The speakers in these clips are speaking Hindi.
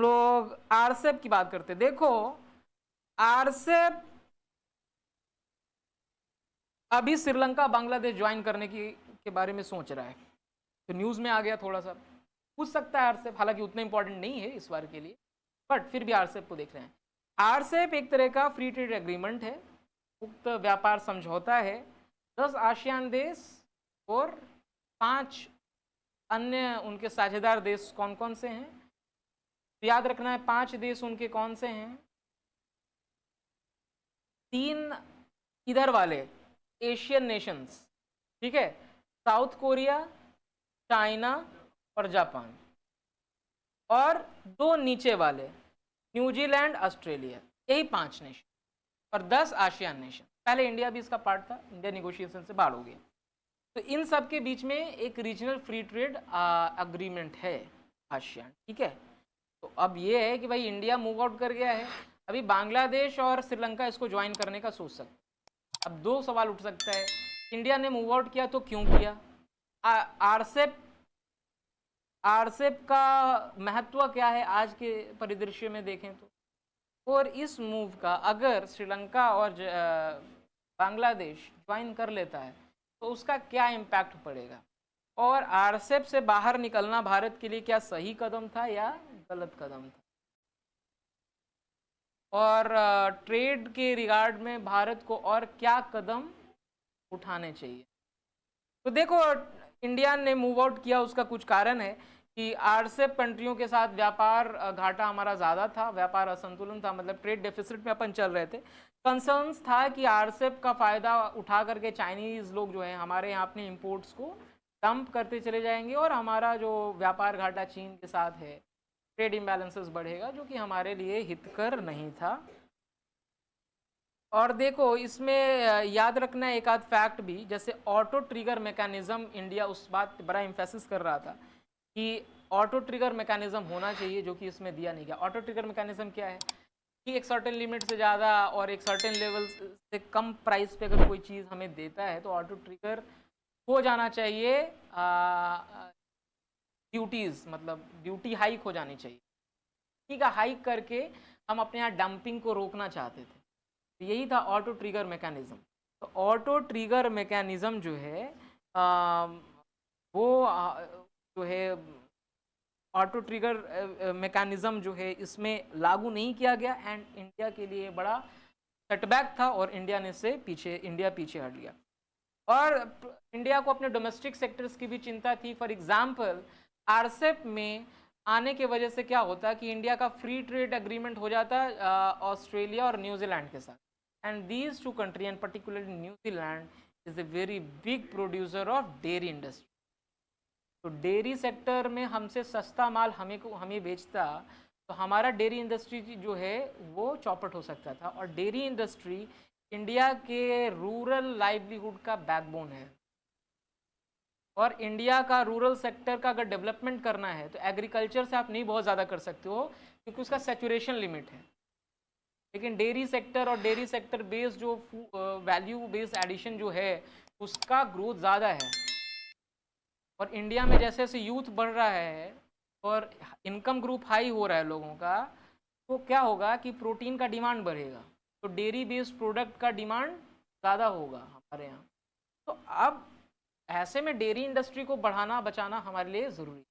लोग आरसेप की बात करते हैं। देखो आरसेप अभी श्रीलंका बांग्लादेश ज्वाइन करने के बारे में सोच रहा है, तो न्यूज में आ गया, थोड़ा सा पूछ सकता है आरसेप, हालांकि उतना इंपॉर्टेंट नहीं है इस बार के लिए, बट फिर भी आरसेप को देख रहे हैं। आरसेप एक तरह का फ्री ट्रेड एग्रीमेंट है, मुक्त व्यापार समझौता है। 10 आसियान देश और 5 अन्य उनके साझेदार देश कौन कौन से हैं, तो याद रखना है 5 देश उनके कौन से हैं। 3 इधर वाले एशियन नेशंस, ठीक है, साउथ कोरिया, चाइना और जापान, और 2 नीचे वाले न्यूजीलैंड, ऑस्ट्रेलिया, यही 5 नेशन और 10 आसियान नेशन। पहले इंडिया भी इसका पार्ट था, इंडिया नेगोशिएशन से बाहर हो गया। तो इन सब के बीच में एक रीजनल फ्री ट्रेड अग्रीमेंट है आसियान, ठीक है। तो अब ये है कि भाई इंडिया मूव आउट कर गया है, अभी बांग्लादेश और श्रीलंका इसको ज्वाइन करने का सोच सकते। अब 2 सवाल उठ सकता है, इंडिया ने मूव आउट किया तो क्यों किया, आरसेप का महत्व क्या है आज के परिदृश्य में देखें तो, और इस मूव का अगर श्रीलंका और बांग्लादेश ज्वाइन कर लेता है तो उसका क्या इम्पैक्ट पड़ेगा, और आरसेप से बाहर निकलना भारत के लिए क्या सही कदम था या गलत कदम था, और ट्रेड के रिगार्ड में भारत को और क्या कदम उठाने चाहिए। तो देखो इंडिया ने मूव आउट किया, उसका कुछ कारण है कि आरसेप कंट्रियों के साथ व्यापार घाटा हमारा ज़्यादा था, व्यापार असंतुलन था, मतलब ट्रेड डेफिसिट में अपन चल रहे थे। कंसर्न्स था कि आरसेप का फ़ायदा उठा करके चाइनीज़ लोग जो है हमारे यहाँ अपने इंपोर्ट्स को डंप करते चले जाएंगे और हमारा जो व्यापार घाटा चीन के साथ है, ट्रेड इम्बैलेंसेस बढ़ेगा, जो कि हमारे लिए हितकर नहीं था। और देखो इसमें याद रखना एक आध फैक्ट भी, जैसे ऑटो ट्रिगर मैकेनिज्म, इंडिया उस बात बड़ा इम्फेसिस कर रहा था कि ऑटो ट्रिगर मैकेनिज्म होना चाहिए, जो कि इसमें दिया नहीं गया। ऑटो ट्रिगर मैकेनिज्म क्या है कि एक सर्टेन लिमिट से ज़्यादा और एक सर्टेन लेवल से कम प्राइस पे अगर कोई चीज़ हमें देता है तो ऑटो ट्रिगर हो जाना चाहिए, ड्यूटीज़, मतलब ड्यूटी हाइक हो जानी चाहिए, ठीक है, हाइक करके हम अपने यहाँ डंपिंग को रोकना चाहते थे, तो यही था ऑटो ट्रिगर मैकेनिज्म। तो ऑटो ट्रिगर मैकेनिज्म जो है वो जो है ऑटो ट्रिगर मैकेनिज्म जो है इसमें लागू नहीं किया गया, एंड इंडिया के लिए बड़ा सेटबैक था और इंडिया पीछे हट गया। और इंडिया को अपने डोमेस्टिक सेक्टर्स की भी चिंता थी। फॉर एग्जांपल आरसेप में आने के वजह से क्या होता कि इंडिया का फ्री ट्रेड एग्रीमेंट हो जाता ऑस्ट्रेलिया और न्यूजीलैंड के साथ, and these 2 country and particularly New Zealand is a very big producer of dairy industry. तो डेयरी सेक्टर में हमसे सस्ता माल हमें बेचता तो हमारा डेयरी इंडस्ट्री जो है वो चौपट हो सकता था, और डेयरी इंडस्ट्री इंडिया के रूरल लाइवलीहुड का बैकबोन है, और इंडिया का रूरल सेक्टर का अगर डेवलपमेंट करना है तो एग्रीकल्चर से आप नहीं बहुत ज़्यादा कर सकते हो क्योंकि उसका सैचुरेशन लिमिट है, लेकिन डेयरी सेक्टर और डेयरी सेक्टर बेस्ड जो वैल्यू बेस्ड एडिशन जो है उसका ग्रोथ ज़्यादा है। और इंडिया में जैसे जैसे यूथ बढ़ रहा है और इनकम ग्रुप हाई हो रहा है लोगों का, तो क्या होगा कि प्रोटीन का डिमांड बढ़ेगा, तो डेयरी बेस्ड प्रोडक्ट का डिमांड ज़्यादा होगा हमारे यहाँ। तो अब ऐसे में डेयरी इंडस्ट्री को बढ़ाना बचाना हमारे लिए ज़रूरी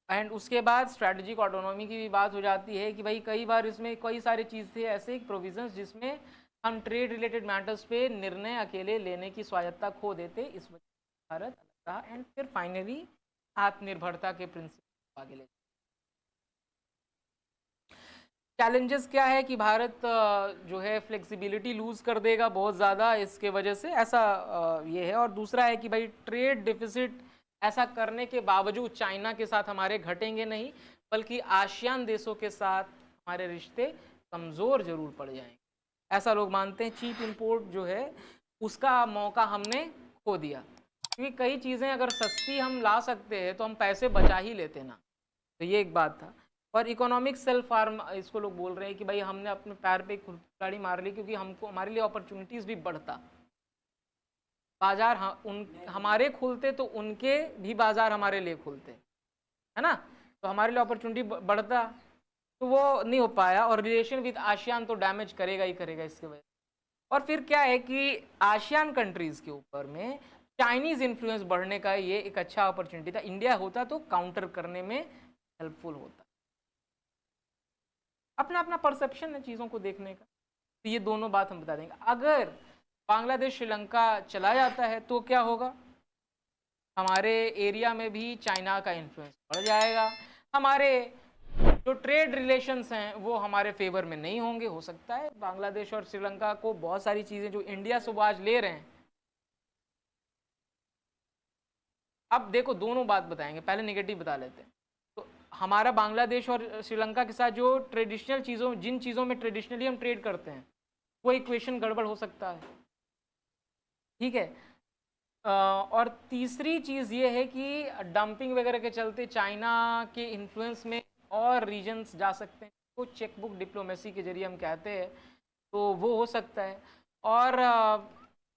है। एंड उसके बाद स्ट्रैटेजिक ऑटोनॉमी की भी बात हो जाती है कि भाई कई बार इसमें कई सारी चीज़ थे ऐसे प्रोविजंस जिसमें हम ट्रेड रिलेटेड मैटर्स पे निर्णय अकेले लेने की स्वायत्ता खो देते, इस वजह से भारत अलग रहा, एंड फिर फाइनली आत्मनिर्भरता के प्रिंसिपल आगे ले। चैलेंजेस क्या है कि भारत जो है फ्लेक्सिबिलिटी लूज़ कर देगा बहुत ज़्यादा इसके वजह से, ऐसा ये है। और दूसरा है कि भाई ट्रेड डिफिसिट ऐसा करने के बावजूद चाइना के साथ हमारे घटेंगे नहीं, बल्कि आसियान देशों के साथ हमारे रिश्ते कमज़ोर ज़रूर पड़ जाएंगे, ऐसा लोग मानते हैं। चीप इंपोर्ट जो है उसका मौका हमने खो दिया, क्योंकि कई चीज़ें अगर सस्ती हम ला सकते हैं तो हम पैसे बचा ही लेते ना, तो ये एक बात था। और इकोनॉमिक सेल्फ फार्म इसको लोग बोल रहे हैं कि भाई हमने अपने पैर पे कुल्हाड़ी मार ली, क्योंकि हमको हमारे लिए अपॉर्चुनिटीज़ भी बढ़ता, बाजार हमारे खुलते तो उनके भी बाजार हमारे लिए खुलते, है ना। तो हमारे लिए अपॉर्चुनिटी बढ़ता, तो वो नहीं हो पाया, और रिलेशन विद आसियान तो डैमेज करेगा ही करेगा इसके वजह। और फिर क्या है कि आसियान कंट्रीज के ऊपर में चाइनीज इन्फ्लुएंस बढ़ने का ये एक अच्छा अपॉर्चुनिटी था, इंडिया होता तो काउंटर करने में हेल्पफुल होता। अपना अपना परसेप्शन है चीज़ों को देखने का, तो ये दोनों बात हम बता देंगे। अगर बांग्लादेश श्रीलंका चला जाता है तो क्या होगा, हमारे एरिया में भी चाइना का इन्फ्लुएंस बढ़ जाएगा, हमारे जो ट्रेड रिलेशंस हैं वो हमारे फेवर में नहीं होंगे। हो सकता है बांग्लादेश और श्रीलंका को बहुत सारी चीज़ें जो इंडिया से वो आज ले रहे हैं। अब देखो दोनों बात बताएंगे, पहले नेगेटिव बता लेते हैं। तो हमारा बांग्लादेश और श्रीलंका के साथ जो ट्रेडिशनल चीज़ों, जिन चीज़ों में ट्रेडिशनली हम ट्रेड करते हैं, वो इक्वेशन गड़बड़ हो सकता है, ठीक है। और तीसरी चीज़ ये है कि डंपिंग वगैरह के चलते चाइना के इन्फ्लुएंस में और रीजन्स जा सकते हैं, तो चेकबुक डिप्लोमेसी के जरिए हम कहते हैं, तो वो हो सकता है। और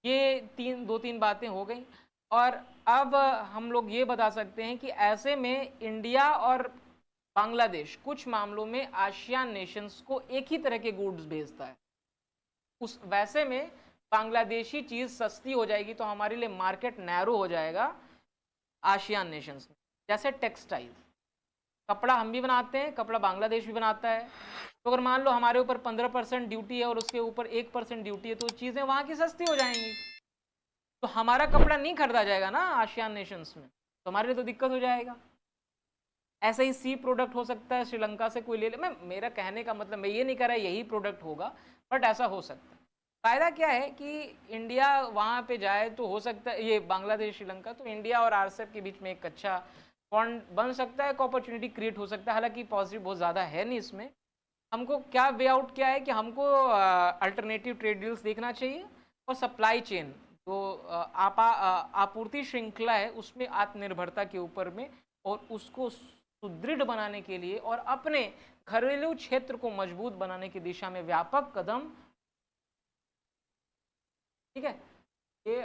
ये दो तीन बातें हो गई। और अब हम लोग ये बता सकते हैं कि ऐसे में इंडिया और बांग्लादेश कुछ मामलों में आसियान नेशंस को एक ही तरह के गुड्स भेजता है, उस वैसे में बांग्लादेशी चीज़ सस्ती हो जाएगी, तो हमारे लिए मार्केट नैरो हो जाएगा आसियान नेशंस में। जैसे टेक्सटाइल, कपड़ा हम भी बनाते हैं, कपड़ा बांग्लादेश भी बनाता है, तो अगर मान लो हमारे ऊपर 15% ड्यूटी है और उसके ऊपर 1% ड्यूटी है, तो चीज़ें वहाँ की सस्ती हो जाएंगी, तो हमारा कपड़ा नहीं खरीदा जाएगा ना आसियान नेशंस में, तो हमारे लिए तो दिक्कत हो जाएगा। ऐसा ही सी प्रोडक्ट हो सकता है, श्रीलंका से कोई ले ले, मैं मेरा कहने का मतलब मैं ये नहीं कह रहा यही प्रोडक्ट होगा, बट ऐसा हो सकता है। फ़ायदा क्या है कि इंडिया वहाँ पे जाए तो हो सकता है, ये बांग्लादेश श्रीलंका, तो इंडिया और आरसेप के बीच में एक अच्छा बॉन्ड बन सकता है, एक अपॉर्चुनिटी क्रिएट हो सकता है। हालांकि पॉजिटिव बहुत ज़्यादा है नहीं इसमें। हमको क्या वे आउट क्या है कि हमको अल्टरनेटिव ट्रेड डील्स देखना चाहिए, और सप्लाई चेन जो आपूर्ति श्रृंखला है उसमें आत्मनिर्भरता के ऊपर में, और उसको सुदृढ़ बनाने के लिए और अपने घरेलू क्षेत्र को मजबूत बनाने की दिशा में व्यापक कदम, ठीक है।